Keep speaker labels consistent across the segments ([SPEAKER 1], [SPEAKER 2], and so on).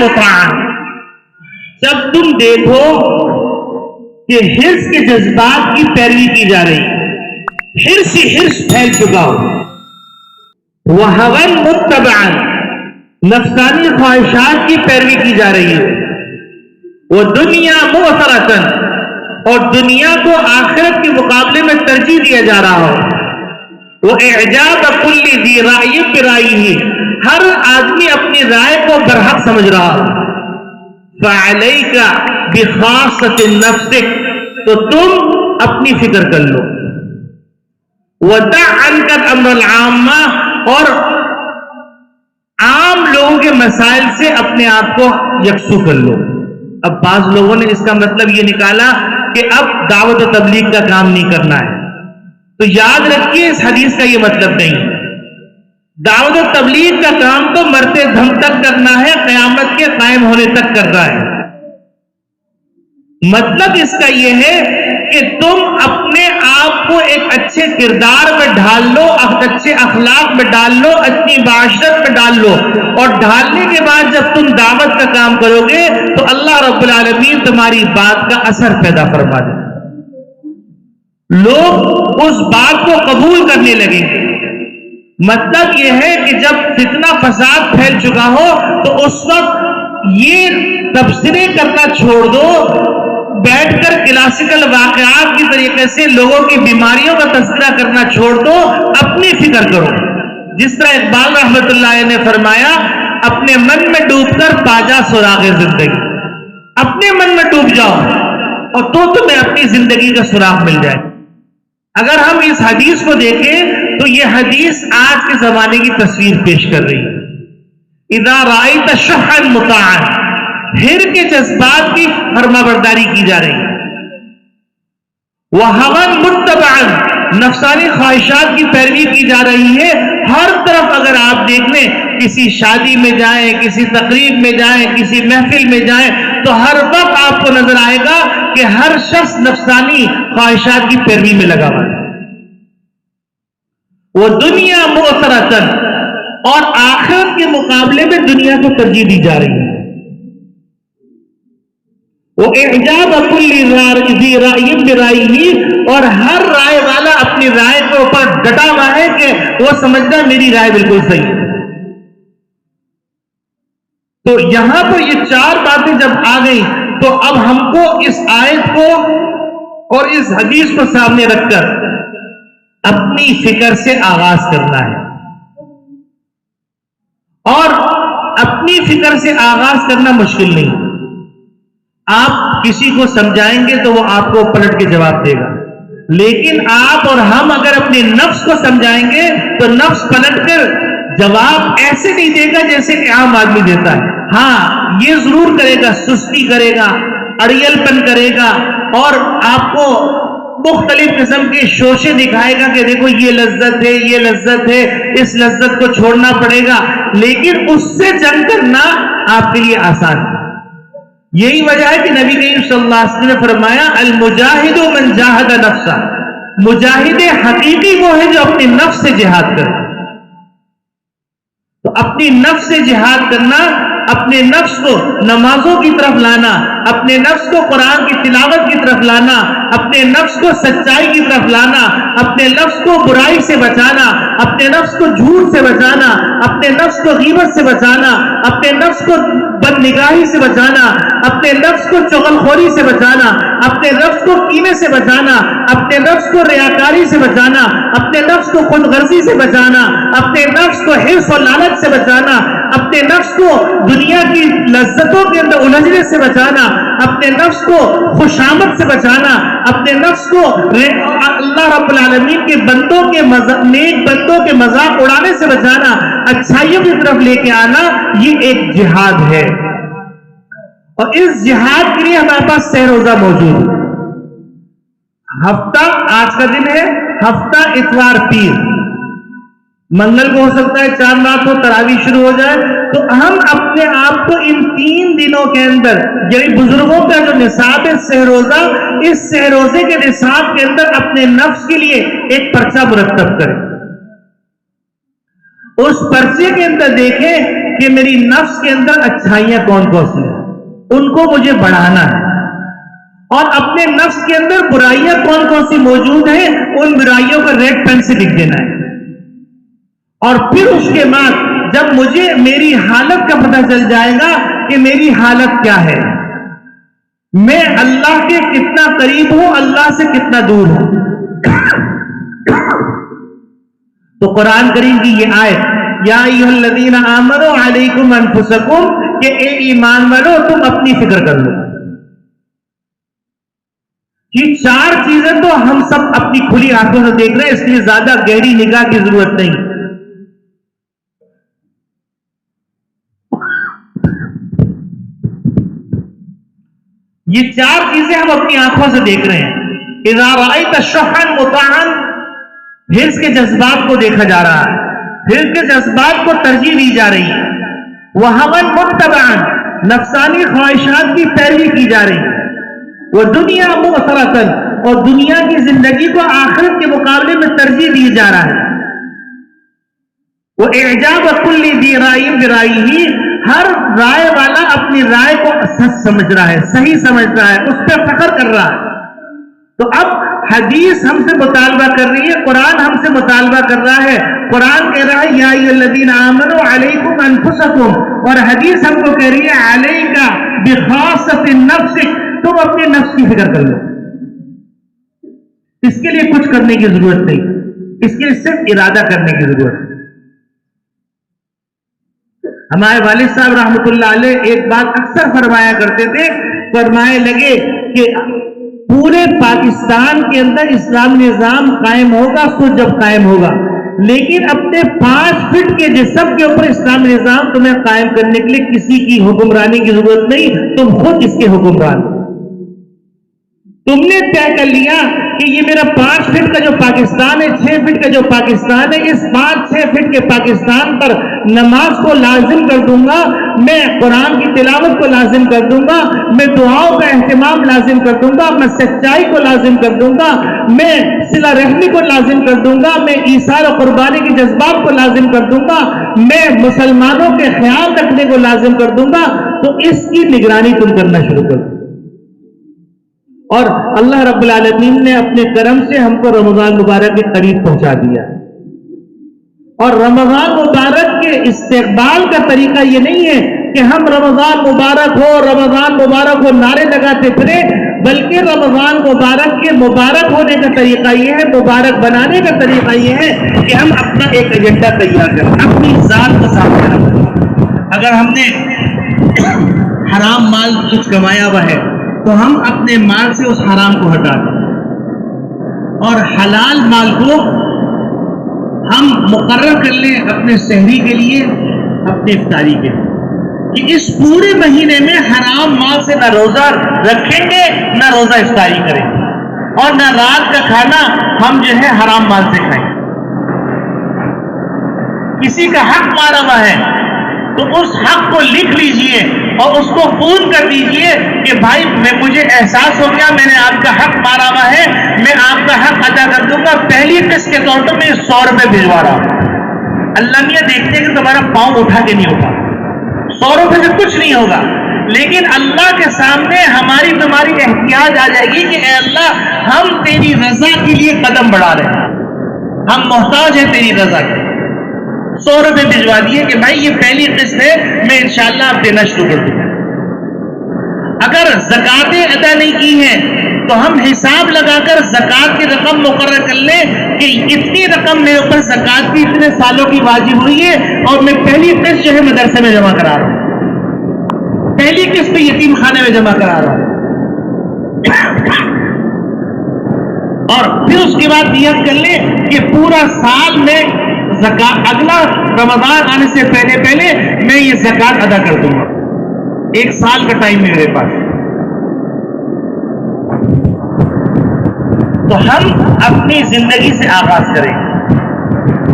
[SPEAKER 1] مطاعا، جب تم دیکھو کہ حرص کے جذبات کی پیروی کی جا رہی ہے، حرص ہی حرص پھیل چکا ہو، وَهَوًا مُتَّبَعًا، نفسانی خواہشات کی پیروی کی جا رہی ہے، وَدُنْيَا مُؤْثَرَةً، اور دنیا کو آخرت کے مقابلے میں ترجیح دیا جا رہا ہو، وَإِعْجَابَ كُلِّ ذِي رَأْيٍ بِرَأْيِهِ، ہر آدمی اپنی رائے کو برحق سمجھ رہا ہو، فَعَلَيْكَ بِخَاصَّةِ نَفْسِكَ، تو تم اپنی فکر کر لو، وَدَعْ عَنْكَ الْأَمْرَ الْعَامَّةَ، اور عام لوگوں کے مسائل سے اپنے آپ کو یکسو کر لو۔ اب بعض لوگوں نے اس کا مطلب یہ نکالا کہ اب دعوت و تبلیغ کا کام نہیں کرنا ہے، تو یاد رکھیے اس حدیث کا یہ مطلب نہیں ہے۔ دعوت و تبلیغ کا کام تو مرتے دم تک کرنا ہے، قیامت کے قائم ہونے تک کرنا ہے۔ مطلب اس کا یہ ہے کہ تم اپنے آپ کو ایک اچھے کردار میں ڈھال لو، اچھے اخلاق میں ڈال لو، اچھی معاشرت میں ڈال لو، اور ڈالنے کے بعد جب تم دعوت کا کام کرو گے تو اللہ رب العالمین تمہاری بات کا اثر پیدا فرما دے، لوگ اس بات کو قبول کرنے لگیں گے۔ مطلب یہ ہے کہ جب فتنہ فساد پھیل چکا ہو تو اس وقت یہ تبصرے کرنا چھوڑ دو، بیٹھ کر کلاسیکل واقعات کی طریقے سے لوگوں کی بیماریوں کا تذکرہ کرنا چھوڑ دو، اپنی فکر کرو۔ جس طرح اقبال رحمت اللہ علیہ نے فرمایا، اپنے من میں ڈوب کر پا جا سراغ زندگی، اپنے من میں ڈوب جاؤ اور تو تمہیں اپنی زندگی کا سراغ مل جائے۔ اگر ہم اس حدیث کو دیکھیں تو یہ حدیث آج کے زمانے کی تصویر پیش کر رہی ہے۔ اذا رأیت شحا مطاعا، ہر کے جذبات کی فرما برداری کی جا رہی ہے، وَهَوًا مُتَّبَعًا، نفسانی خواہشات کی پیروی کی جا رہی ہے۔ ہر طرف اگر آپ دیکھ لیں، کسی شادی میں جائیں، کسی تقریب میں جائیں، کسی محفل میں جائیں، تو ہر وقت آپ کو نظر آئے گا کہ ہر شخص نفسانی خواہشات کی پیروی میں لگا ہوا ہے۔ وہ دنیا مؤثرۃ، اور آخرت کے مقابلے میں دنیا کو ترجیح دی جا رہی ہے۔ وہ اعجاب کل ذی رأی برأیہ، اور ہر رائے والا اپنی رائے کے اوپر ڈٹا ہوا ہے کہ وہ سمجھتا ہے میری رائے بالکل صحیح ہے۔ تو یہاں پر یہ چار باتیں جب آ گئی تو اب ہم کو اس آیت کو اور اس حدیث کو سامنے رکھ کر اپنی فکر سے آغاز کرنا ہے، اور اپنی فکر سے آغاز کرنا مشکل نہیں۔ آپ کسی کو سمجھائیں گے تو وہ آپ کو پلٹ کے جواب دے گا، لیکن آپ اور ہم اگر اپنے نفس کو سمجھائیں گے تو نفس پلٹ کر جواب ایسے نہیں دے گا جیسے کہ عام آدمی دیتا ہے۔ ہاں، یہ ضرور کرے گا، سستی کرے گا، اڑیل پن کرے گا، اور آپ کو مختلف قسم کے شوشے دکھائے گا کہ دیکھو یہ لذت ہے، یہ لذت ہے، اس لذت کو چھوڑنا پڑے گا، لیکن اس سے جنگ کرنا آپ کے لیے آسان ہے۔ یہی وجہ ہے کہ نبی کریم صلی اللہ علیہ وسلم نے فرمایا، المجاہد من جاہد نفسہ، مجاہد حقیقی وہ ہے جو اپنی نفس سے جہاد کرے۔ تو اپنی نفس سے جہاد کرنا، اپنے نفس کو نمازوں کی طرف لانا، اپنے نفس کو قرآن کی تلاوت کی طرف لانا، اپنے نفس کو سچائی کی طرف لانا، اپنے نفس کو برائی سے بچانا، اپنے نفس کو جھوٹ سے بچانا، اپنے نفس کو غیبت سے بچانا، اپنے نفس کو بد نگاہی سے بچانا، اپنے نفس کو چغل خوری سے بچانا، اپنے نفس کو کینے سے بچانا، اپنے نفس کو ریاکاری سے بچانا، اپنے نفس کو خود غرضی سے بچانا، اپنے نفس کو حرص و لالچ سے بچانا، اپنے نفس کو دنیا کی لذتوں کے اندر الجھنے سے بچانا، اپنے نفس کو خوشامد سے بچانا، اپنے نفس کو اللہ رب العالمین کے بندوں کے نیک بندوں کے مذاق اڑانے سے بچانا، اچھائیوں کی طرف لے کے آنا، یہ ایک جہاد ہے۔ اور اس جہاد کے لیے ہمارے پاس سہ روزہ موجود ہے۔ ہفتہ آج کا دن ہے، ہفتہ اتوار پیر، منگل کو ہو سکتا ہے چاند رات ہو، تراویح شروع ہو جائے، تو ہم اپنے آپ کو ان 3 دنوں کے اندر، یعنی بزرگوں کا جو نصاب ہے سہ روزہ، اس سہ روزے کے نصاب کے اندر اپنے نفس کے لیے ایک پرچہ مرتب کریں۔ اس پرچے کے اندر دیکھیں کہ میری نفس کے اندر اچھائیاں کون کون سی ہیں، ان کو مجھے بڑھانا ہے، اور اپنے نفس کے اندر برائیاں کون کون سی موجود ہیں ان برائیوں کا ریڈ پین سے لکھ دینا ہے، اور پھر اس کے بعد جب مجھے میری حالت کا پتہ چل جائے گا کہ میری حالت کیا ہے، میں اللہ کے کتنا قریب ہوں، اللہ سے کتنا دور ہوں، تو قرآن کریم کی یہ آیت یا ایھا الذین آمنوا علیکم انفسکم کہ اے ایمان والو تم اپنی فکر کر لو. یہ چار چیزیں تو ہم سب اپنی کھلی آنکھوں سے دیکھ رہے ہیں، اس لیے زیادہ گہری نگاہ کی ضرورت نہیں. یہ چار چیزیں ہم اپنی آنکھوں سے دیکھ رہے ہیں. اذا رأیت شحا مطاعا، حرص کے جذبات کو دیکھا جا رہا ہے، حرص کے جذبات کو ترجیح دی جا رہی ہے، وہوا متبعا، نفسانی خواہشات کی پیروی کی جا رہی ہے، وہ دنیا مؤثرۃ، اور دنیا کی زندگی کو آخرت کے مقابلے میں ترجیح دی جا رہا ہے، وہ اعجاب کل ذی رأی برأیہ، ہر رائے والا اپنی رائے کو سچ سمجھ رہا ہے، صحیح سمجھ رہا ہے، اس پہ فخر کر رہا ہے. تو اب حدیث ہم سے مطالبہ کر رہی ہے، قرآن ہم سے مطالبہ کر رہا ہے. قرآن کہہ رہا ہے یا ایھا الذین آمنوا علیکم انفسکم، اور حدیث ہم کو کہہ رہی ہے علیک بخاصۃ نفسک، تم اپنے نفس کی فکر کر لو. اس کے لیے کچھ کرنے کی ضرورت نہیں، اس کے لیے صرف ارادہ کرنے کی ضرورت ہے. ہمارے والد صاحب رحمۃ اللہ علیہ ایک بات اکثر فرمایا کرتے تھے، فرمائے لگے کہ پورے پاکستان کے اندر اسلامی نظام قائم ہوگا تو جب قائم ہوگا، لیکن اپنے 5 فٹ کے جسم کے اوپر اسلامی نظام تمہیں قائم کرنے کے لیے کسی کی حکمرانی کی ضرورت نہیں، تم خود اس کے حکمران. تم نے طے کر لیا کہ یہ میرا 5 فٹ کا جو پاکستان ہے، 6 فٹ کا جو پاکستان ہے، اس 5-6 فٹ کے پاکستان پر نماز کو لازم کر دوں گا، میں قرآن کی تلاوت کو لازم کر دوں گا، میں دعاؤں کا اہتمام لازم کر دوں گا، میں سچائی کو لازم کر دوں گا، میں صلہ رحمی کو لازم کر دوں گا، میں ایثار و قربانی کے جذبات کو لازم کر دوں گا، میں مسلمانوں کے خیال رکھنے کو لازم کر دوں گا. تو اس کی نگرانی تم کرنا شروع کر دو. اور اللہ رب العالمین نے اپنے کرم سے ہم کو رمضان مبارک کے قریب پہنچا دیا. اور رمضان مبارک کے استقبال کا طریقہ یہ نہیں ہے کہ ہم رمضان مبارک ہو، رمضان مبارک ہو نعرے لگاتے پھرے، بلکہ رمضان مبارک کے مبارک ہونے کا طریقہ یہ ہے، مبارک بنانے کا طریقہ یہ ہے کہ ہم اپنا ایک ایجنڈا تیار کریں، اپنی ذات کو سامنے رکھیں. اگر ہم نے حرام مال کچھ کمایا ہوا ہے تو ہم اپنے مال سے اس حرام کو ہٹا دیں، اور حلال مال کو ہم مقرر کر لیں اپنے سحری کے لیے، اپنے افطاری کے لیے، کہ اس پورے مہینے میں حرام مال سے نہ روزہ رکھیں گے، نہ روزہ افطاری کریں گے، اور نہ رات کا کھانا ہم جو ہے حرام مال سے کھائیں. کسی کا حق مارا ہوا ہے تو اس حق کو لکھ لیجئے اور اس کو فون کر دیجئے کہ بھائی مجھے احساس ہو گیا میں نے آپ کا حق مارا ہوا ہے، میں آپ کا حق ادا کر دوں گا، پہلی قسط کے طور پر میں 100 روپے بھجوا رہا ہوں. اللہ میاں دیکھتے ہیں کہ تمہارا پاؤں اٹھا کے نہیں ہوگا، 100 روپے سے کچھ نہیں ہوگا، لیکن اللہ کے سامنے ہماری تمہاری احتیاج آ جائے گی کہ اے اللہ ہم تیری رضا کے لیے قدم بڑھا رہے ہیں، ہم محتاج ہیں تیری رضا کے. 100 روپے بھجوا دیے کہ بھائی یہ پہلی قسط ہے، میں انشاءاللہ آپ دینا شروع کر دوں. اگر زکاتیں ادا نہیں کی ہیں تو ہم حساب لگا کر زکات کی رقم مقرر کر لیں کہ اتنی رقم میرے اوپر زکات کی اتنے سالوں کی واجب ہوئی ہے، اور میں پہلی قسط جو ہے مدرسے میں جمع کرا رہا ہوں، پہلی قسط یتیم خانے میں جمع کرا رہا ہوں. اور پھر اس کے بعد نیت کر لیں کہ پورا سال میں زکات، اگلا رمضان آنے سے پہلے میں یہ زکات ادا کر دوں گا. 1 سال کا ٹائم ہے میرے پاس. تو ہم اپنی زندگی سے آغاز کریں.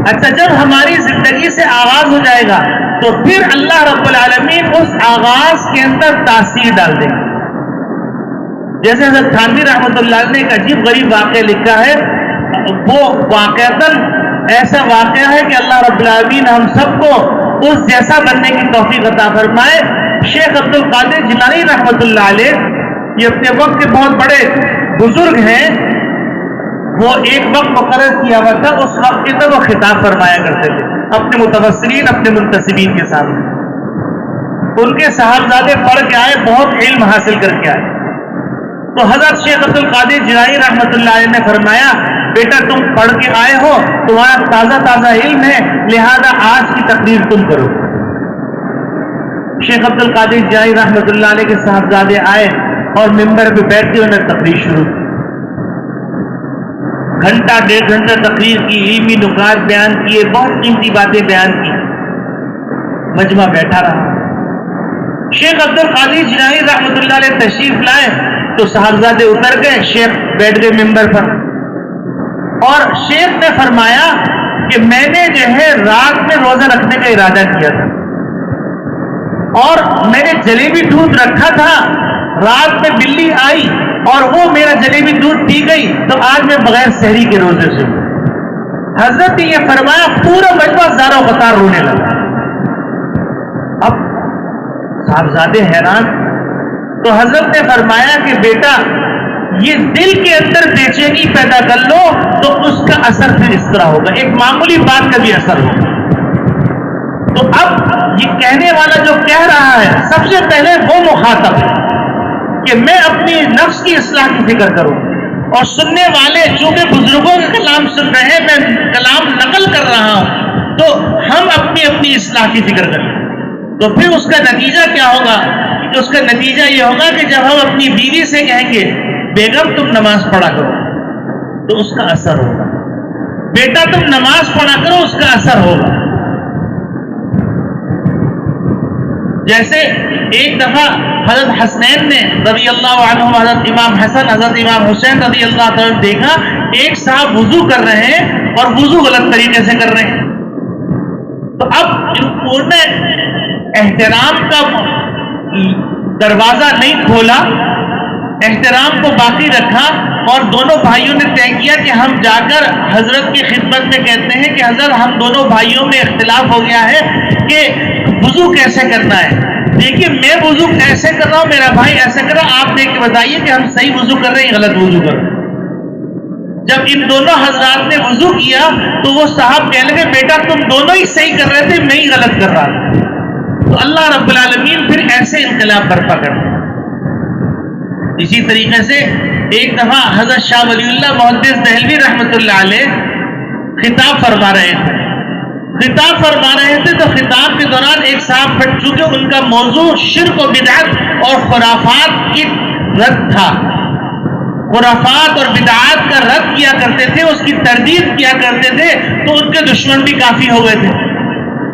[SPEAKER 1] اچھا، جب ہماری زندگی سے آغاز ہو جائے گا تو پھر اللہ رب العالمین اس آغاز کے اندر تاثیر ڈال دیں گے. جیسے حضرت تھانوی رحمۃ اللہ نے ایک عجیب غریب واقعہ لکھا ہے، وہ واقعتاً ایسا واقعہ ہے کہ اللہ رب العالمین ہم سب کو اس جیسا بننے کی توفیق عطا فرمائے۔ شیخ عبد القادر جیلانی رحمۃ اللہ علیہ یہ اپنے وقت کے بہت بڑے بزرگ ہیں، وہ ایک وقت مقرر کیا ہوا تھا، اس وقت کے اندر وہ خطاب فرمایا کرتے تھے اپنے متوسلین، اپنے منتسبین کے سامنے۔ ان کے صاحبزادے پڑھ کے آئے، بہت علم حاصل کر کے آئے، تو حضرت شیخ عبد القادر جیلانی رحمۃ اللہ علیہ نے فرمایا بیٹا تم پڑھ کے آئے ہو، تمہارا تازہ تازہ علم ہے، لہذا آج کی تقریر تم کرو۔ شیخ عبد القادر جیلانی رحمۃ اللہ علیہ کے صاحبزادے آئے اور ممبر پہ بیٹھ کے انہوں نے تقریر شروع کی۔ گھنٹہ 1.5 گھنٹہ تقریر کی، علمی نکات بیان کیے، بہت قیمتی باتیں بیان کی، مجمع بیٹھا رہا۔ شیخ عبد القادر جیلانی رحمۃ اللہ علیہ تشریف لائے تو صاحبزادے اتر گئے، شیخ بیٹھ گئے ممبر پر، اور شیخ نے فرمایا کہ میں نے جو ہے رات میں روزہ رکھنے کا ارادہ کیا تھا اور میں نے جلیبی دودھ رکھا تھا، رات میں بلی آئی اور وہ میرا جلیبی دودھ پی گئی، تو آج میں بغیر سحری کے روزے سے ہوں۔ حضرت نے یہ فرمایا، پورا مجمع زار و قطار رونے لگا۔ اب صاحبزادے حیران، تو حضرت نے فرمایا کہ بیٹا یہ دل کے اندر بے چینی پیدا کر لو تو اس کا اثر پھر اس طرح ہوگا، ایک معمولی بات کا بھی اثر ہوگا۔ تو اب یہ کہنے والا جو کہہ رہا ہے سب سے پہلے وہ مخاطب ہے کہ میں اپنی نفس کی اصلاح کی فکر کروں، اور سننے والے چونکہ بزرگوں کے کلام سن رہے ہیں، میں کلام نقل کر رہا ہوں، تو ہم اپنی اپنی اصلاح کی فکر کریں، تو پھر اس کا نتیجہ کیا ہوگا؟ اس کا نتیجہ یہ ہوگا کہ جب ہم اپنی بیوی سے کہیں گے بیگم تم نماز پڑھا کرو تو اس کا اثر ہوگا، بیٹا تم نماز پڑھا کرو اس کا اثر ہوگا۔ جیسے ایک دفعہ حضرت حسنین نے رضی اللہ عنہ، حضرت امام حسن، حضرت امام حسین رضی اللہ عنہ دیکھا ایک صاحب وضو کر رہے ہیں اور وضو غلط طریقے سے کر رہے ہیں، تو اب انہوں نے احترام کا دروازہ نہیں کھولا، احترام کو باقی رکھا، اور دونوں بھائیوں نے طے کیا کہ ہم جا کر حضرت کی خدمت میں کہتے ہیں کہ حضرت ہم دونوں بھائیوں میں اختلاف ہو گیا ہے کہ وضو کیسے کرنا ہے، دیکھیے میں وضو ایسے کر رہا ہوں، میرا بھائی ایسے کر رہا، آپ دیکھ کے بتائیے کہ ہم صحیح وضو کر رہے ہیں غلط وضو کر رہے ہیں۔ جب ان دونوں حضرات نے وضو کیا تو وہ صاحب کہنے لگے بیٹا تم دونوں ہی صحیح کر رہے تھے، میں ہی غلط کر رہا تھا۔ تو اللہ رب العالمین پھر ایسے انقلاب برپا کرتے۔ اسی طریقے سے ایک دفعہ حضرت شاہ ولی اللہ محدث دہلوی رحمۃ اللہ علیہ خطاب فرما رہے تھے، تو خطاب کے دوران ایک صاحب پھٹ چکے، ان کا موضوع شرک و بدعت اور خرافات کی رد تھا، خرافات اور بدعات کا رد کیا کرتے تھے، اس کی تردید کیا کرتے تھے، تو ان کے دشمن بھی کافی ہو گئے تھے۔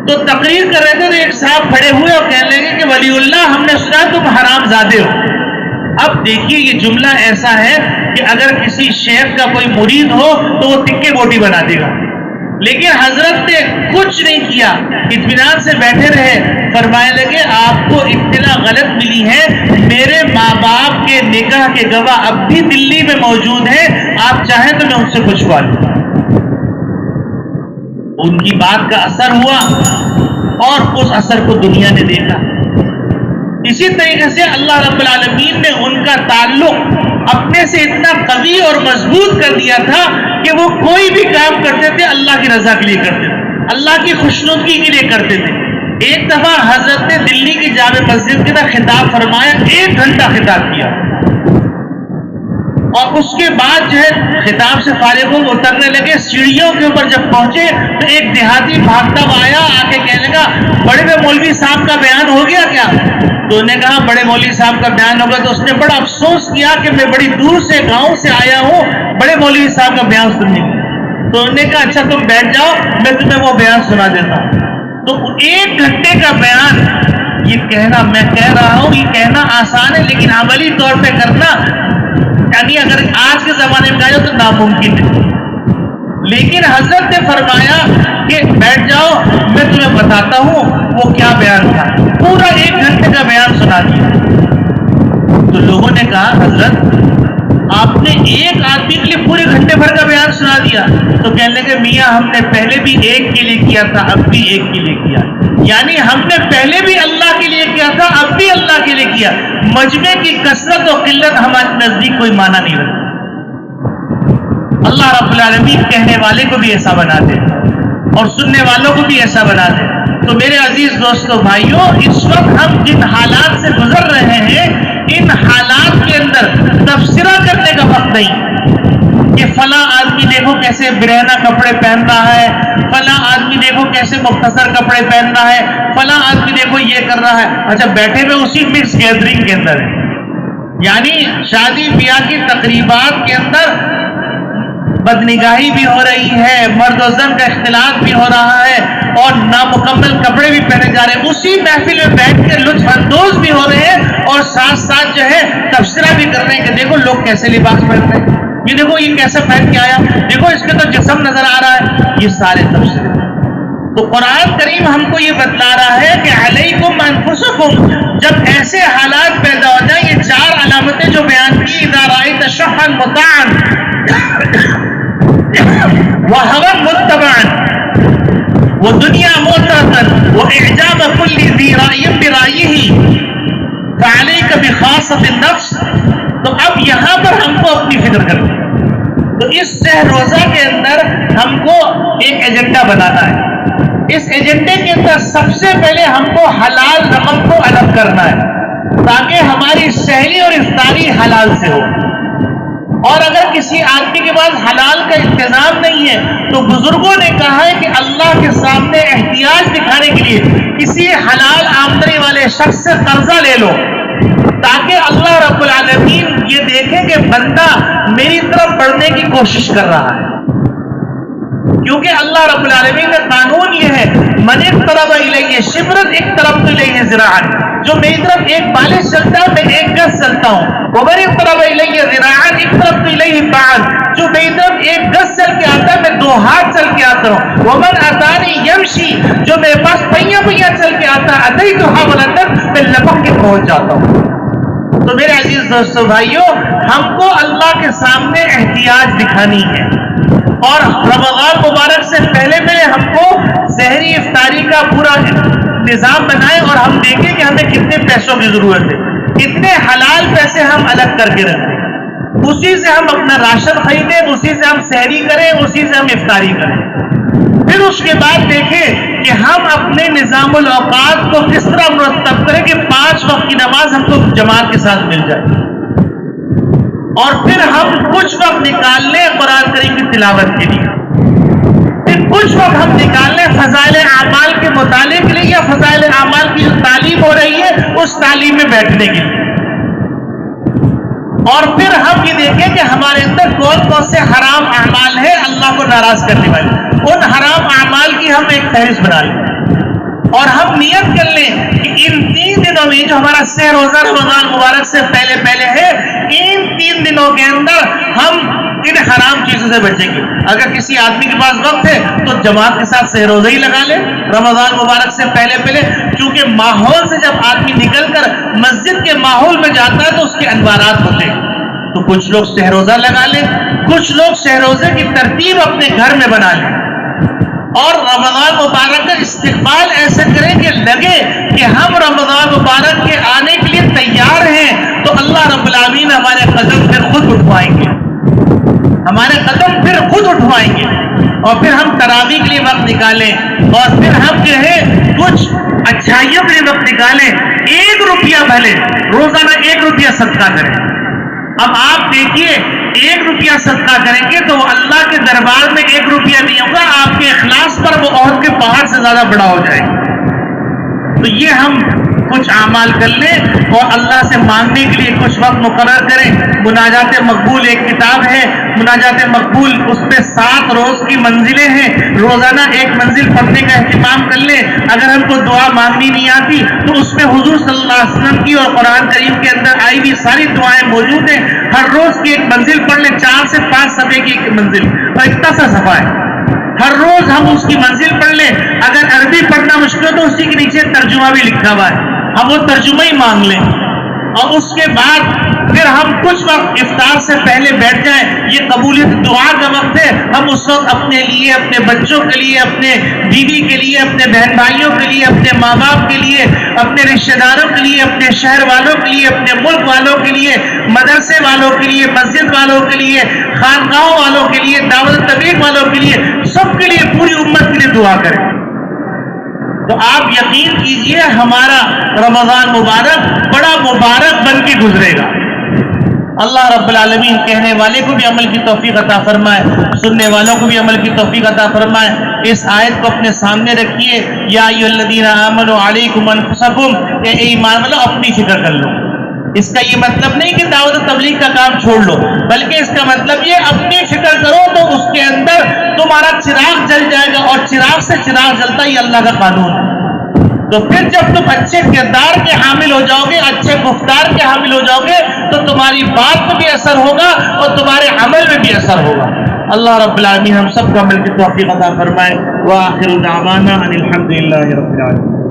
[SPEAKER 1] تو تقریر کر رہے تھے تو ایک صاحب کھڑے ہوئے اور کہنے لگے کہ ولی اللہ ہم نے سنا تم حرام زادے ہو۔ اب دیکھیے یہ جملہ ایسا ہے کہ اگر کسی شیخ کا کوئی مرید ہو تو وہ تکے بوٹی بنا دے گا، لیکن حضرت نے کچھ نہیں کیا، اطمینان سے بیٹھے رہے، فرمانے لگے آپ کو اطلاع غلط ملی ہے، میرے ماں باپ کے نکاح کے گواہ اب بھی دلی میں موجود ہیں، آپ چاہیں تو میں ان سے پوچھوا لوں۔ ان کی بات کا اثر ہوا اور اس اثر کو دنیا نے دیکھا۔ اسی طریقے سے اللہ رب العالمین نے ان کا تعلق اپنے سے اتنا قوی اور مضبوط کر دیا تھا کہ وہ کوئی بھی کام کرتے تھے اللہ کی رضا کے لیے کرتے تھے، اللہ کی خوشنودگی کے لیے کرتے تھے۔ ایک دفعہ حضرت نے دلی کی جامع مسجد کے اندر خطاب فرمایا، 1 گھنٹہ خطاب کیا، اور اس کے بعد جو ہے خطاب سے فارغ ہو اترنے لگے، سیڑھیوں کے اوپر جب پہنچے تو ایک دیہاتی بھاگتا ہوا آیا، آ کے کہنے لگا بڑے مولوی صاحب کا بیان ہو گیا کیا؟ تو انہوں نے کہا بڑے مولوی صاحب کا بیان ہوگا، تو اس نے بڑا افسوس کیا کہ میں بڑی دور سے گاؤں سے آیا ہوں بڑے مولوی صاحب کا بیان سننے کی۔ تو انہوں نے کہا اچھا تم بیٹھ جاؤ میں تمہیں وہ بیان سنا دیتا ہوں۔ تو 1 گھنٹے کا بیان، یہ کہنا میں کہہ رہا ہوں یہ کہنا آسان ہے لیکن عملی طور پہ کرنا یعنی اگر آج کے زمانے میں کہا جائے تو ناممکن ہے۔ لیکن حضرت نے فرمایا کہ بیٹھ جاؤ میں تمہیں بتاتا ہوں وہ کیا بیان تھا، پورا 1 گھنٹے کا بیان سنا دیا۔ تو لوگوں نے کہا حضرت آپ نے ایک آدمی کے لیے پورے گھنٹے بھر کا بیان سنا دیا. تو کہنے لگے میاں ہم نے پہلے بھی ایک کے لیے کیا تھا, اب بھی ایک کے لیے کیا. یعنی ہم نے پہلے بھی اللہ کے لیے کیا تھا, اب بھی اللہ کے لیے کیا. مجمع کی کثرت و قلت ہمارے نزدیک کوئی معنی نہیں رکھتی. اللہ رب العالمین کہنے والے کو بھی ایسا بنا دے اور سننے والوں کو بھی ایسا بنا دے. تو میرے عزیز دوستو بھائیوں, اس وقت ہم جن حالات سے گزر رہے ہیں, ان حالات کے اندر تبصرہ کرنے کا وقت نہیں کہ فلاں آدمی دیکھو کیسے برہنہ کپڑے پہن رہا ہے, فلاں آدمی دیکھو کیسے مختصر کپڑے پہن رہا ہے, فلاں آدمی دیکھو یہ کر رہا ہے. اچھا بیٹھے ہوئے اسی مکس گیدرنگ کے اندر ہے, یعنی شادی بیاہ کی تقریبات کے اندر بدنگاہی بھی ہو رہی ہے, مرد و زن کا اختلاط بھی ہو رہا ہے, اور نامکمل کپڑے بھی پہنے جا رہے ہیں. اسی محفل میں بیٹھ کے لطف اندوز بھی ہو رہے ہیں اور ساتھ ساتھ جو ہے تبصرہ بھی کر رہے ہیں کہ دیکھو لوگ کیسے لباس پہن رہے ہیں, یہ دیکھو یہ کیسے پہن کے آیا, دیکھو اس کے تو جسم نظر آ رہا ہے. یہ سارے تبصرے. تو قرآن کریم ہم کو یہ بتلا رہا ہے کہ علیکم انفسکم, جب ایسے حالات پیدا ہو جائیں, یہ چار علامتیں جو بیان کی, اذا رأیت شحا مطاعا وہوا متبعا ودنیا معترضا واعجاب کل ذی رأی برأیہ فعلیک بخاصۃ النفس. تو اب یہاں پر ہم کو اپنی فکر کرنی ہے. تو اس شہر روزہ کے اندر ہم کو ایک ایجنڈا بنانا ہے. اس ایجنڈے کے اندر سب سے پہلے ہم کو حلال رقم کو الگ کرنا ہے تاکہ ہماری سحری اور افطاری حلال سے ہو. اور اگر کسی آدمی کے پاس حلال کا انتظام نہیں ہے تو بزرگوں نے کہا ہے کہ اللہ کے سامنے احتیاج دکھانے کے لیے کسی حلال آمدنی والے شخص سے قرضہ لے لو, تاکہ اللہ رب العالمین یہ دیکھے کہ بندہ میری طرف بڑھنے کی کوشش کر رہا ہے. کیونکہ اللہ رب العالمین کا قانون یہ ہے, من اقترب الیہ شبرا اقتربت الیہ ذراعا, جو میری طرف ایک بالش چلتا ہے میں ایک گز چلتا ہوں. ومن اقترب الیہ ذراعا اقتربت الیہ باعا, جو میری طرف ایک گز چل کے آتا ہے میں 2 ہاتھ چل کے آتا ہوں. ومن اتانی یمشی, جو میرے پاس پہیا چل کے آتا ہے, اتیتہ حولۃ, میں لپک کے پہنچ جاتا ہوں. تو میرے عزیز دوستو بھائیوں, ہم کو اللہ کے سامنے احتیاج دکھانی ہے, اور رمضان مبارک سے پہلے ہم کو سحری افطاری کا پورا نظام بنائے, اور ہم دیکھیں کہ ہمیں کتنے پیسوں کی ضرورت ہے, کتنے حلال پیسے ہم الگ کر کے رکھیں, اسی سے ہم اپنا راشن خریدیں, اسی سے ہم سحری کریں, اسی سے ہم افطاری کریں. پھر اس کے بعد دیکھیں کہ ہم اپنے نظام الاوقات کو کس طرح مرتب کریں کہ 5 وقت کی نماز ہم کو جماعت کے ساتھ مل جائے, اور پھر ہم کچھ وقت نکال لیں قرآن کریم کی تلاوت کے لیے, پھر کچھ وقت ہم نکال لیں فضائل اعمال کے مطالعے کے لیے, یا فضائل اعمال کی جو تعلیم ہو رہی ہے اس تعلیم میں بیٹھنے کے لیے. اور پھر ہم یہ دیکھیں کہ ہمارے اندر کون کون سے حرام اعمال ہیں اللہ کو ناراض کرنے والے, ان حرام اعمال کی ہم ایک فہرست بنا لیں, اور ہم نیت کر لیں کہ ان 3 دنوں میں جو ہمارا سہ روزہ رمضان مبارک سے پہلے ہے, ان 3 دنوں کے اندر ہم ان حرام چیزوں سے بچیں گے. اگر کسی آدمی کے پاس وقت ہے تو جماعت کے ساتھ سہ روزہ ہی لگا لے رمضان مبارک سے پہلے, کیونکہ ماحول سے جب آدمی نکل کر مسجد کے ماحول میں جاتا ہے تو اس کے انوارات ہوتے ہیں. تو کچھ لوگ سہ روزہ لگا لیں, کچھ لوگ سہ روزے کی ترتیب اپنے گھر میں بنا لیں, اور رمضان مبارک کا استقبال ایسے کریں کہ لگے کہ ہم رمضان مبارک کے آنے کے لیے تیار ہیں. تو اللہ رب العالمین ہمارے قدم پھر خود اٹھوائیں گے, اور پھر ہم تراویح کے لیے وقت نکالیں, اور پھر ہم جو ہے کچھ اچھائیوں کے لیے وقت نکالیں. 1 روپیہ بھلے روزانہ 1 روپیہ صدقہ کریں. اب آپ دیکھیے 1 روپیہ صدقہ کریں گے تو اللہ کے دربار میں 1 روپیہ نہیں ہوگا, آپ کے اخلاص پر وہ عہد کے پہاڑ سے زیادہ بڑا ہو جائے گا. تو یہ ہم کچھ اعمال کر لیں اور اللہ سے مانگنے کے لیے کچھ وقت مقرر کریں. مناجات مقبول ایک کتاب ہے, مناجات مقبول اس میں 7 روز کی منزلیں ہیں, روزانہ 1 منزل پڑھنے کا اہتمام کر لیں. اگر ہم کو دعا مانگنی نہیں آتی تو اس میں حضور صلی اللہ علیہ وسلم کی اور قرآن کریم کے اندر آئی ہوئی ساری دعائیں موجود ہیں. ہر روز کی 1 منزل پڑھ لیں, 4 سے 5 صفحے کی 1 منزل, اور اتنا سا صفحہ ہے. ہر روز ہم اس کی منزل پڑھ لیں. اگر عربی پڑھنا مشکل ہو تو اسی کے نیچے ترجمہ بھی لکھا ہوا ہے, ہم وہ ترجمہ ہی مانگ لیں. اور اس کے بعد پھر ہم کچھ وقت افطار سے پہلے بیٹھ جائیں. یہ قبولیت دعا کا وقت ہے. ہم اس وقت اپنے لیے، اپنے بچوں کے لیے، اپنے بیوی کے لیے، اپنے بہن بھائیوں کے لیے، اپنے ماں باپ کے لیے، اپنے رشتہ داروں کے لیے، اپنے شہر والوں کے لیے، اپنے ملک والوں کے لیے، مدرسے والوں کے لیے، مسجد والوں کے لیے، خانقاہوں والوں کے لیے، دعوت تبلیغ والوں کے لیے، سب کے لیے، پوری امت کے لیے دعا کریں. تو آپ یقین کیجئے ہمارا رمضان مبارک بڑا مبارک بن کے گزرے گا. اللہ رب العالمین کہنے والے کو بھی عمل کی توفیق عطا فرمائے، سننے والوں کو بھی عمل کی توفیق عطا فرمائے. اس آیت کو اپنے سامنے رکھیے. یا ایھا الذین آمنوا علیکم انفسکم، کہ ایمان والو اپنی فکر کر لو. اس کا یہ مطلب نہیں کہ دعوت تبلیغ کا کام چھوڑ لو، بلکہ اس کا مطلب یہ اپنی فکر کرو تو اس کے اندر تمہارا چراغ جل جائے گا، اور چراغ سے چراغ جلتا ہی اللہ کا قانون ہے. تو پھر جب تم اچھے کردار کے حامل ہو جاؤ گے، اچھے گفتار کے حامل ہو جاؤ گے، تو تمہاری بات میں بھی اثر ہوگا اور تمہارے عمل میں بھی اثر ہوگا. اللہ رب العالمین ہم سب کو عمل کی توفیق عطا فرمائے. وآخر دعوانا ان الحمد للہ رب العالمین.